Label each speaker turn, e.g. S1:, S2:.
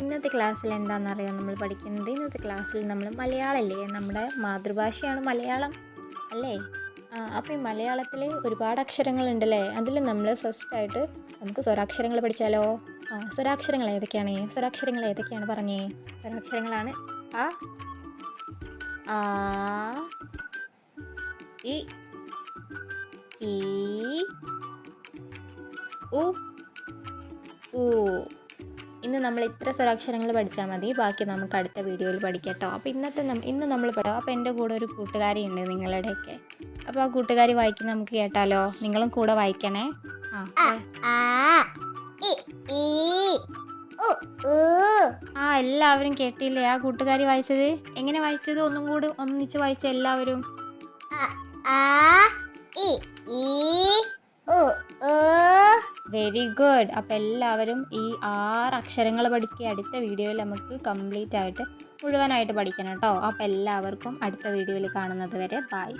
S1: ഇന്നത്തെ ക്ലാസ്സിൽ എന്താണെന്നറിയോ നമ്മൾ പഠിക്കുന്നത്? ഇന്നത്തെ ക്ലാസ്സിൽ നമ്മൾ മലയാളമല്ലേ, നമ്മുടെ മാതൃഭാഷയാണ് മലയാളം അല്ലേ? അപ്പോൾ ഈ മലയാളത്തിൽ ഒരുപാട് അക്ഷരങ്ങളുണ്ടല്ലേ. അതിൽ നമ്മൾ ഫസ്റ്റായിട്ട് നമുക്ക് സ്വരാക്ഷരങ്ങൾ പഠിച്ചാലോ? സ്വരാക്ഷരങ്ങൾ ഏതൊക്കെയാണ് പറഞ്ഞേ? സ്വരാക്ഷരങ്ങളാണ് അ, ആ, ഇ, ഈ, ഉ, ഊ. ഇന്ന് നമ്മൾ ഇത്ര സ്വരാക്ഷരങ്ങൾ പഠിച്ചാൽ മതി, ബാക്കി നമുക്ക് അടുത്ത വീഡിയോയിൽ പഠിക്കാം കേട്ടോ. അപ്പോൾ ഇന്ന് നമ്മൾ പഠിക്കാം. അപ്പോൾ എൻ്റെ കൂടെ ഒരു കൂട്ടുകാരി ഉണ്ട് നിങ്ങളുടെയൊക്കെ. അപ്പോൾ ആ കൂട്ടുകാരി വായിക്കുന്ന നമുക്ക് കേട്ടാലോ? നിങ്ങളും കൂടെ വായിക്കണേ. എല്ലാവരും കേട്ടില്ലേ ആ കൂട്ടുകാരി വായിച്ചത്? എങ്ങനെ വായിച്ചത്? ഒന്നും കൂടി ഒന്നിച്ച് വായിച്ച എല്ലാവരും. Very good. അപ്പോൾ എല്ലാവരും ഈ 6 അക്ഷരങ്ങൾ പഠിക്കുക. അടുത്ത വീഡിയോയിൽ നമുക്ക് കംപ്ലീറ്റ് ആയിട്ട് മുഴുവനായിട്ട് പഠിക്കണം കേട്ടോ. അപ്പോൾ എല്ലാവർക്കും അടുത്ത വീഡിയോയിൽ കാണുന്നത് വരെ ബൈ.